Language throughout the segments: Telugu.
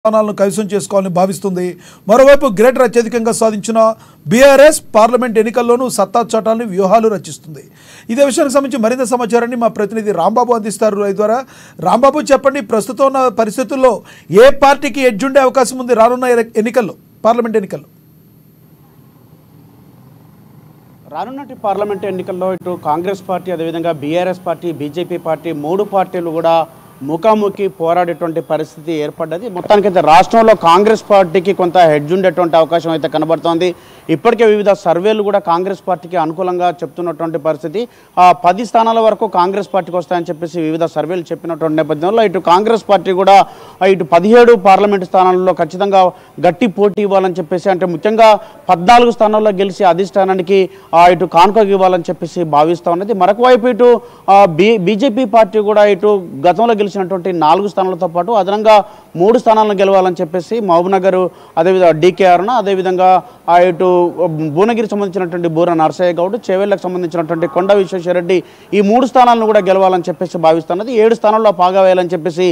స్థానాలను కైవసం చేసుకోవాలని భావిస్తుంది. మరోవైపు గ్రేటర్ అత్యధికంగా సాధించిన బీఆర్ఎస్ పార్లమెంట్ ఎన్నికల్లోనూ సత్తా చాటాలని వ్యూహాలు రచిస్తుంది. ఇదే విషయానికి సంబంధించి మరింత సమాచారాన్ని మా ప్రతినిధి రాంబాబు అందిస్తారు లైవ్ ద్వారా. రాంబాబు, చెప్పండి, ప్రస్తుతం ఉన్న పరిస్థితుల్లో ఏ పార్టీకి ఎడ్జ్ ఉండే అవకాశం ఉంది రానున్న ఎన్నికల్లో, పార్లమెంట్ ఎన్నికల్లో? రానున్నటి పార్లమెంట్ ఎన్నికల్లో ఇటు కాంగ్రెస్ పార్టీ, అదేవిధంగా బీఆర్ఎస్ పార్టీ, బీజేపీ పార్టీ మూడు పార్టీలు కూడా ముఖాముఖి పోరాడేటువంటి పరిస్థితి ఏర్పడ్డది. మొత్తానికైతే రాష్ట్రంలో కాంగ్రెస్ పార్టీకి కొంత హెడ్జ్ ఉండేటువంటి అవకాశం అయితే కనబడుతోంది. ఇప్పటికే వివిధ సర్వేలు కూడా కాంగ్రెస్ పార్టీకి అనుకూలంగా చెప్తున్నటువంటి పరిస్థితి. 10 స్థానాల వరకు కాంగ్రెస్ పార్టీకి వస్తాయని చెప్పేసి వివిధ సర్వేలు చెప్పినటువంటి నేపథ్యంలో ఇటు కాంగ్రెస్ పార్టీ కూడా ఇటు 17 పార్లమెంటు స్థానాల్లో ఖచ్చితంగా గట్టి పోటీ ఇవ్వాలని చెప్పేసి, అంటే ముఖ్యంగా 14 స్థానాల్లో గెలిచి అధిష్టానానికి ఇటు కానుకగా ఇవ్వాలని చెప్పేసి భావిస్తూ ఉన్నది. మరొక వైపు ఇటు బీజేపీ పార్టీ కూడా ఇటు గతంలో గెలిచినటువంటి 4 స్థానాలతో పాటు అదనంగా 3 స్థానాలను గెలవాలని చెప్పేసి మహబూబ్నగర్, అదేవిధంగా డీకే అరుణ, అదేవిధంగా ఇటు భువనగిరి సంబంధించినటువంటి బూర నరసయ్య గౌడ్, చేవెళ్లకు సంబంధించినటువంటి కొండ విశ్వేశ్వరరెడ్డి ఈ 3 స్థానాలను కూడా గెలవాలని చెప్పేసి భావిస్తున్నది. 7 స్థానాల్లో పాగా వేయాలని చెప్పేసి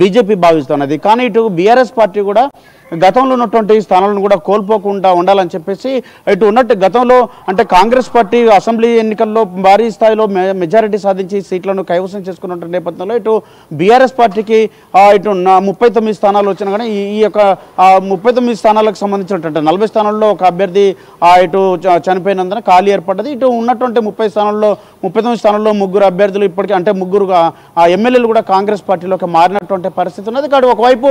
బీజేపీ భావిస్తున్నది. కానీ ఇటు బీఆర్ఎస్ పార్టీ కూడా గతంలో ఉన్నటువంటి స్థానాలను కూడా కోల్పోకుండా ఉండాలని చెప్పేసి ఇటు ఉన్నట్టు గతంలో అంటే కాంగ్రెస్ పార్టీ అసెంబ్లీ ఎన్నికల్లో భారీ స్థాయిలో మెజారిటీ సాధించి సీట్లను కైవసం చేసుకున్నటువంటి నేపథ్యంలో ఇటు బీఆర్ఎస్ పార్టీకి ఇటు 39 స్థానాలు వచ్చినా కానీ ఈ యొక్క 39 స్థానాలకు సంబంధించినటువంటి 40 స్థానాల్లో ఒక అభ్యర్థి ఇటు చనిపోయినందున ఖాళీ ఏర్పడ్డది. ఇటు ఉన్నటువంటి 39 స్థానాల్లో 3 అభ్యర్థులు ఇప్పటికీ, అంటే 3 ఎమ్మెల్యేలు కూడా కాంగ్రెస్ పార్టీలోకి మారినటువంటి పరిస్థితి ఉన్నది. కానీ ఒకవైపు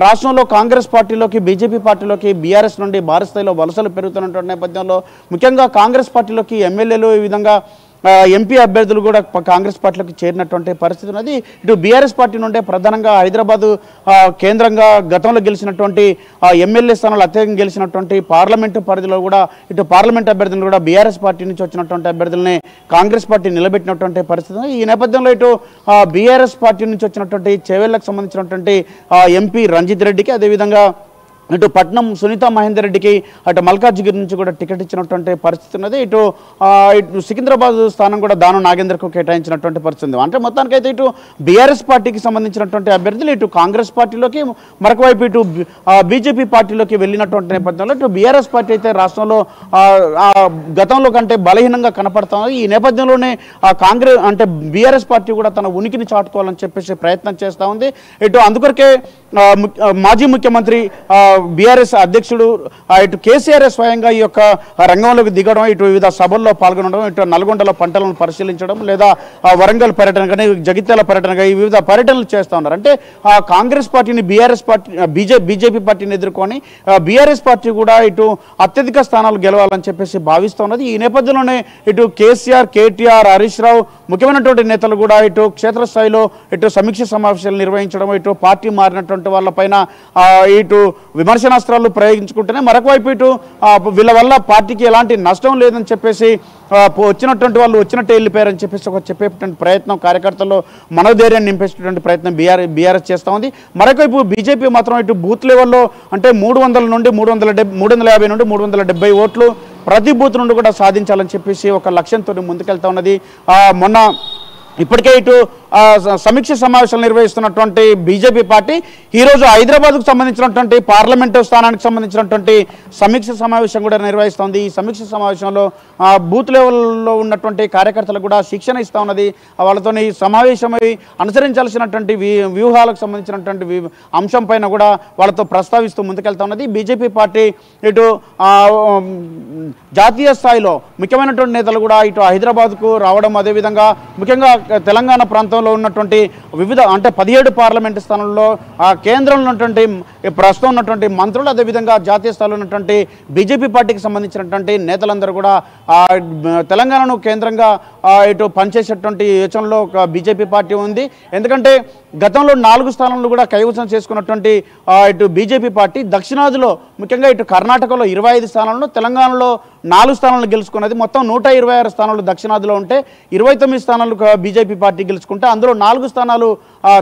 రాష్ట్రంలో కాంగ్రెస్ పార్టీలో బీజేపీ పార్టీలోకి బీఆర్ఎస్ నుండి భారీ స్థాయిలో వలసలు పెరుగుతున్నటువంటి నేపథ్యంలో ముఖ్యంగా కాంగ్రెస్ పార్టీలోకి ఎమ్మెల్యేలు, ఈ విధంగా ఎంపీ అభ్యర్థులు కూడా కాంగ్రెస్ పార్టీలోకి చేరినటువంటి పరిస్థితి ఉన్నది. ఇటు బీఆర్ఎస్ పార్టీ నుండే ప్రధానంగా హైదరాబాద్ కేంద్రంగా గతంలో గెలిచినటువంటి ఎమ్మెల్యే స్థానాలు అత్యధికంగా గెలిచినటువంటి పార్లమెంటు పరిధిలో కూడా ఇటు పార్లమెంట్ అభ్యర్థులను కూడా బీఆర్ఎస్ పార్టీ నుంచి వచ్చినటువంటి అభ్యర్థులని కాంగ్రెస్ పార్టీ నిలబెట్టినటువంటి పరిస్థితి. ఈ నేపథ్యంలో ఇటు బీఆర్ఎస్ పార్టీ నుంచి వచ్చినటువంటి చేవెళ్లకు సంబంధించినటువంటి ఎంపీ రంజిత్ రెడ్డికి, అదేవిధంగా ఇటు పట్నం సునీత మహేందర్ రెడ్డికి, అటు మల్కాజ్గిరి నుంచి కూడా టికెట్ ఇచ్చినటువంటి పరిస్థితి ఉన్నది. ఇటు సికింద్రాబాద్ స్థానం కూడా దాను నాగేందర్కు కేటాయించినటువంటి పరిస్థితి ఉంది. అంటే మొత్తానికైతే ఇటు బీఆర్ఎస్ పార్టీకి సంబంధించినటువంటి అభ్యర్థులు ఇటు కాంగ్రెస్ పార్టీలోకి, మరొక వైపు ఇటు బీజేపీ పార్టీలోకి వెళ్ళినటువంటి నేపథ్యంలో ఇటు బీఆర్ఎస్ పార్టీ అయితే రాష్ట్రంలో గతంలో కంటే బలహీనంగా కనపడుతుంది. ఈ నేపథ్యంలోనే కాంగ్రెస్ అంటే బీఆర్ఎస్ పార్టీ కూడా తన ఉనికిని చాటుకోవాలని చెప్పేసి ప్రయత్నం చేస్తూ ఉంది. ఇటు అందుకొరకే మాజీ ముఖ్యమంత్రి బీఆర్ఎస్ అధ్యక్షుడు ఇటు కేసీఆర్ స్వయంగా ఈ యొక్క రంగంలోకి దిగడం, ఇటు వివిధ సభల్లో పాల్గొనడం, ఇటు నల్గొండలో పంటలను పరిశీలించడం, లేదా వరంగల్ పర్యటన కానీ జగిత్యాల పర్యటన కానీ ఈ వివిధ పర్యటనలు చేస్తూ ఉన్నారు. అంటే కాంగ్రెస్ పార్టీని బీఆర్ఎస్ పార్టీ బీజేపీ పార్టీని ఎదుర్కొని బీఆర్ఎస్ పార్టీ కూడా ఇటు అత్యధిక స్థానాలు గెలవాలని చెప్పేసి భావిస్తున్నది. ఈ నేపథ్యంలోనే ఇటు కేసీఆర్, కేటీఆర్, హరీష్ రావు ముఖ్యమైనటువంటి నేతలు కూడా ఇటు క్షేత్రస్థాయిలో ఇటు సమీక్ష సమావేశాలు నిర్వహించడం, ఇటు పార్టీ మారినటువంటి వాళ్ళపైన ఇటు విమర్శనాస్త్రాలు ప్రయోగించుకుంటేనే మరొక వైపు ఇటు వీళ్ళ వల్ల పార్టీకి ఎలాంటి నష్టం లేదని చెప్పేసి వచ్చినటువంటి వాళ్ళు వచ్చినట్టు వెళ్ళిపోయారని చెప్పేసి ఒక చెప్పేటువంటి ప్రయత్నం, కార్యకర్తల్లో మనోధైర్యాన్ని నింపేసేటువంటి ప్రయత్నం బీఆర్ఎస్ చేస్తూ ఉంది. మరొకవైపు బీజేపీ మాత్రం ఇటు బూత్ లెవెల్లో అంటే 300 నుండి 350 నుండి 370 ఓట్లు ప్రతి బూత్ నుండి కూడా సాధించాలని చెప్పేసి ఒక లక్ష్యంతో ముందుకెళ్తా ఉన్నది. మొన్న ఇప్పటికే ఇటు సమీక్ష సమావేశాలు నిర్వహిస్తున్నటువంటి బీజేపీ పార్టీ ఈరోజు హైదరాబాద్కు సంబంధించినటువంటి పార్లమెంటు స్థానానికి సంబంధించినటువంటి సమీక్ష సమావేశం కూడా నిర్వహిస్తోంది. ఈ సమీక్ష సమావేశంలో బూత్ లెవెల్లో ఉన్నటువంటి కార్యకర్తలకు కూడా శిక్షణ ఇస్తూ ఉన్నది. వాళ్ళతో సమావేశమై అనుసరించాల్సినటువంటి వ్యూహాలకు సంబంధించినటువంటి అంశం పైన కూడా వాళ్ళతో ప్రస్తావిస్తూ ముందుకెళ్తా ఉన్నది. బీజేపీ పార్టీ ఇటు జాతీయ స్థాయిలో ముఖ్యమైనటువంటి నేతలు కూడా ఇటు హైదరాబాద్కు రావడం, అదేవిధంగా ముఖ్యంగా తెలంగాణ ప్రాంతంలో ఉన్నటువంటి వివిధ అంటే 17 పార్లమెంటు స్థానాల్లో కేంద్రంలో ఉన్నటువంటి ప్రస్తుతం ఉన్నటువంటి మంత్రులు, అదేవిధంగా జాతీయ స్థాయిలో ఉన్నటువంటి బీజేపీ పార్టీకి సంబంధించినటువంటి నేతలందరూ కూడా తెలంగాణను కేంద్రంగా ఇటు పనిచేసేటువంటి యోచనలో బీజేపీ పార్టీ ఉంది. ఎందుకంటే గతంలో 4 స్థానాలను కూడా కైవసం చేసుకున్నటువంటి ఇటు బీజేపీ పార్టీ దక్షిణాదిలో ముఖ్యంగా ఇటు కర్ణాటకలో 25 స్థానాలను, తెలంగాణలో 4 స్థానాలను గెలుచుకున్నది. మొత్తం 126 స్థానాలు దక్షిణాదిలో ఉంటే 29 స్థానాలు బీజేపీ పార్టీ గెలుచుకుంటే అందులో 4 స్థానాలు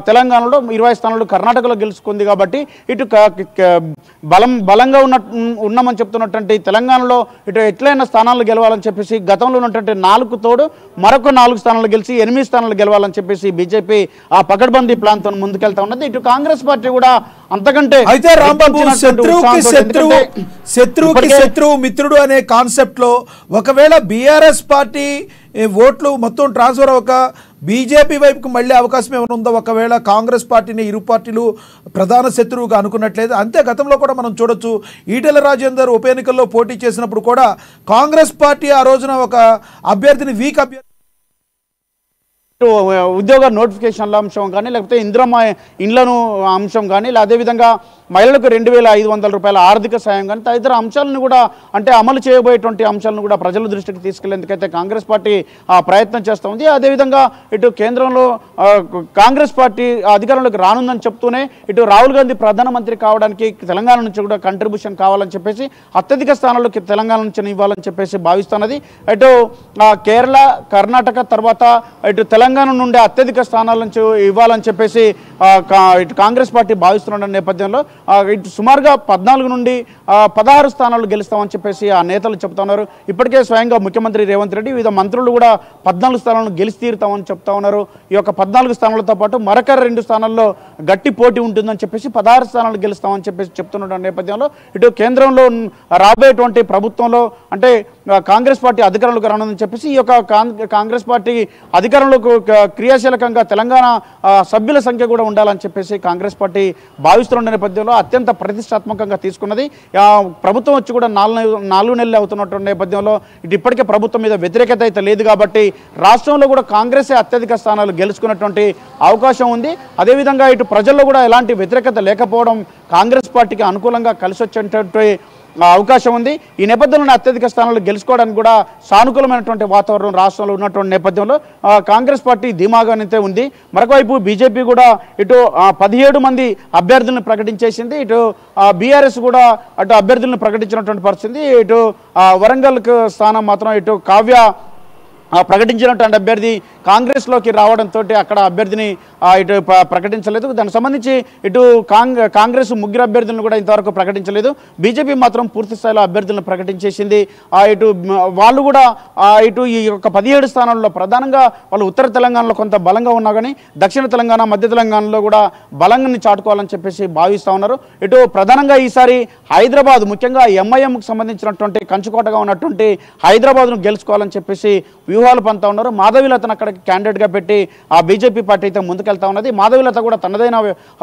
తెలంగాణలో, 20 స్థానాలు కర్ణాటకలో గెలుచుకుంది. కాబట్టి ఇటు బలంగా ఉన్నామని చెప్తున్నటువంటి తెలంగాణలో ఇటు ఎట్లయినా స్థానాలు గెలవాలని చెప్పేసి గతంలో ఉన్నటువంటి 4 తోడు మరొక 4 స్థానాలు గెలిచి 8 స్థానాలు గెలవాలని చెప్పేసి బీజేపీ ఆ పకడ్బందీ ప్లాన్ తో ముందుకెళ్తా ఉన్నది. ఇటు కాంగ్రెస్ పార్టీ కూడా అంతకంటే అయితే రాంబాబు శత్రువుకి శత్రువు మిత్రుడు అనే కాన్సెప్ట్ లో ఒకవేళ బీఆర్ఎస్ పార్టీ ఓట్లు మొత్తం ట్రాన్స్ఫర్ అవ్వక బీజేపీ వైపుకు మళ్ళీ అవకాశం ఏమైనా ఉందో, ఒకవేళ కాంగ్రెస్ పార్టీని ఇరు పార్టీలు ప్రధాన శత్రువుగా అనుకున్నట్లేదు. అంతే గతంలో కూడా మనం చూడొచ్చు, ఈటెల రాజేందర్ ఉప ఎన్నికల్లో పోటీ చేసినప్పుడు కూడా కాంగ్రెస్ పార్టీ ఆ రోజున ఒక అభ్యర్థిని వీక్ అభ్యర్థి ఉద్యోగ నోటిఫికేషన్ల అంశం కానీ లేకపోతే ఇందిరమ్మ ఇండ్లను అంశం కానీ అదేవిధంగా మహిళలకు 2,500 రూపాయల ఆర్థిక సాయం కానీ తదితర అంశాలను కూడా అంటే అమలు చేయబోయేటువంటి అంశాలను కూడా ప్రజల దృష్టికి తీసుకెళ్లేందుకైతే కాంగ్రెస్ పార్టీ ప్రయత్నం చేస్తూ ఉంది. అదేవిధంగా ఇటు కేంద్రంలో కాంగ్రెస్ పార్టీ అధికారంలోకి రానుందని చెప్తూనే ఇటు రాహుల్ గాంధీ ప్రధానమంత్రి కావడానికి తెలంగాణ నుంచి కూడా కంట్రిబ్యూషన్ కావాలని చెప్పేసి అత్యధిక స్థానాల్లోకి తెలంగాణ నుంచి ఇవ్వాలని చెప్పేసి భావిస్తున్నది. ఇటు కేరళ కర్ణాటక తర్వాత ఇటు తెలంగాణ నుండి అత్యధిక స్థానాల నుంచి ఇవ్వాలని చెప్పేసి ఇటు కాంగ్రెస్ పార్టీ భావిస్తున్న నేపథ్యంలో ఇటు సుమారుగా 14 నుండి 16 స్థానాలు గెలుస్తామని చెప్పేసి ఆ నేతలు చెప్తున్నారు. ఇప్పటికే స్వయంగా ముఖ్యమంత్రి రేవంత్ రెడ్డి వివిధ మంత్రులు కూడా 14 స్థానాలను గెలిచి తీరుతామని చెప్తా ఉన్నారు. ఈ యొక్క 14 స్థానాలతో పాటు మరొక 2 స్థానాల్లో గట్టి పోటీ ఉంటుందని చెప్పేసి 16 స్థానాలు గెలుస్తామని చెప్పేసి చెప్తున్న నేపథ్యంలో ఇటు కేంద్రంలో రాబోయేటువంటి ప్రభుత్వంలో అంటే కాంగ్రెస్ పార్టీ అధికారంలోకి రానుందని చెప్పేసి ఈ యొక్క కాంగ్రెస్ పార్టీ అధికారంలోకి క్రియాశీలకంగా తెలంగాణ సభ్యుల సంఖ్య కూడా ఉండాలని చెప్పేసి కాంగ్రెస్ పార్టీ భావిస్తున్న నేపథ్యంలో అత్యంత ప్రతిష్టాత్మకంగా తీసుకున్నది. ప్రభుత్వం వచ్చి కూడా 4 నెలలు అవుతున్నటువంటి నేపథ్యంలో ఇప్పటికే ప్రభుత్వం మీద వ్యతిరేకత అయితే లేదు కాబట్టి రాష్ట్రంలో కూడా కాంగ్రెసే అత్యధిక స్థానాలు గెలుచుకున్నటువంటి అవకాశం ఉంది. అదేవిధంగా ఇటు ప్రజల్లో కూడా ఎలాంటి వ్యతిరేకత లేకపోవడం కాంగ్రెస్ పార్టీకి అనుకూలంగా కలిసి వచ్చేటువంటి అవకాశం ఉంది. ఈ నేపథ్యంలో అత్యధిక స్థానాలు గెలుచుకోవడానికి కూడా సానుకూలమైనటువంటి వాతావరణం రాష్ట్రంలో ఉన్నటువంటి నేపథ్యంలో కాంగ్రెస్ పార్టీ ధీమాగానైతే ఉంది. మరొకవైపు బీజేపీ కూడా ఇటు 17 మంది అభ్యర్థులను ప్రకటించేసింది. ఇటు బీఆర్ఎస్ కూడా అటు అభ్యర్థులను ప్రకటించినటువంటి పరిస్థితి. ఇటు వరంగల్కు స్థానం మాత్రం ఇటు కావ్య ప్రకటించినటువంటి అభ్యర్థి కాంగ్రెస్లోకి రావడంతో అక్కడ అభ్యర్థిని ఇటు ప్రకటించలేదు. దానికి సంబంధించి ఇటు కాంగ్రెస్ 3 అభ్యర్థులను కూడా ఇంతవరకు ప్రకటించలేదు. బీజేపీ మాత్రం పూర్తి స్థాయిలో అభ్యర్థులను ప్రకటించేసింది. ఇటు వాళ్ళు కూడా ఇటు ఈ యొక్క 17 స్థానాల్లో ప్రధానంగా వాళ్ళు ఉత్తర తెలంగాణలో కొంత బలంగా ఉన్నా కానీ దక్షిణ తెలంగాణ మధ్య తెలంగాణలో కూడా బలంగాన్ని చాటుకోవాలని చెప్పేసి భావిస్తూ ఉన్నారు. ఇటు ప్రధానంగా ఈసారి హైదరాబాద్ ముఖ్యంగా ఎంఐఎంకు సంబంధించినటువంటి కంచుకోటగా ఉన్నటువంటి హైదరాబాద్ను గెలుచుకోవాలని చెప్పేసి వ్యూహాలు పంతా ఉన్నారు. మాధవీలతను అక్కడ క్యాండిడేట్గా పెట్టి ఆ బీజేపీ పార్టీ అయితే ముందుకెళ్తా ఉన్నది. మాధవీలత కూడా తనదైన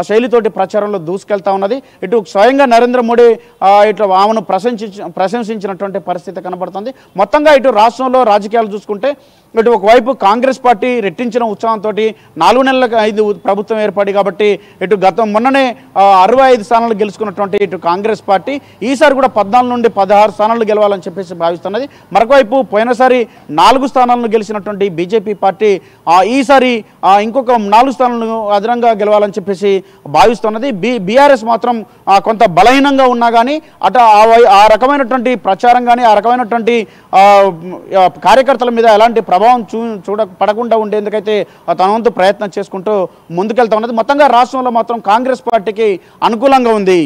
శైలితోటి ప్రచారంలో దూసుకెళ్తా ఉన్నది. ఇటు స్వయంగా నరేంద్ర మోడీ ఇటు ఆమెను ప్రశంసించినటువంటి పరిస్థితి కనబడుతుంది. మొత్తంగా ఇటు రాష్ట్రంలో రాజకీయాలు చూసుకుంటే ఇటు ఒకవైపు కాంగ్రెస్ పార్టీ రెట్టించిన ఉత్సాహంతో 4 నెలలకు 5 ప్రభుత్వం ఏర్పడి కాబట్టి ఇటు మొన్ననే 65 స్థానాలు గెలుచుకున్నటువంటి ఇటు కాంగ్రెస్ పార్టీ ఈసారి కూడా 14 నుండి 16 స్థానాలు గెలవాలని చెప్పేసి భావిస్తున్నది. మరొకవైపు పోయినసారి 4 స్థానాలను గెలిచినటువంటి బీజేపీ పార్టీ ఈసారి ఇంకొక 4 స్థానాలను అదనంగా గెలవాలని చెప్పేసి భావిస్తున్నది. బీఆర్ఎస్ మాత్రం కొంత బలహీనంగా ఉన్నా కానీ అటు ఆ రకమైనటువంటి ప్రచారం కానీ ఆ రకమైనటువంటి కార్యకర్తల మీద ఎలాంటి ప్రభావం పడకుండా ఉండేందుకైతే తన వంతు ప్రయత్నం చేసుకుంటూ ముందుకెళ్తా ఉన్నది. మొత్తంగా రాష్ట్రంలో మాత్రం కాంగ్రెస్ పార్టీకి అనుకూలంగా ఉంది.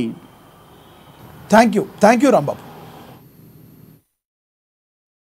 Thank you Rambabu.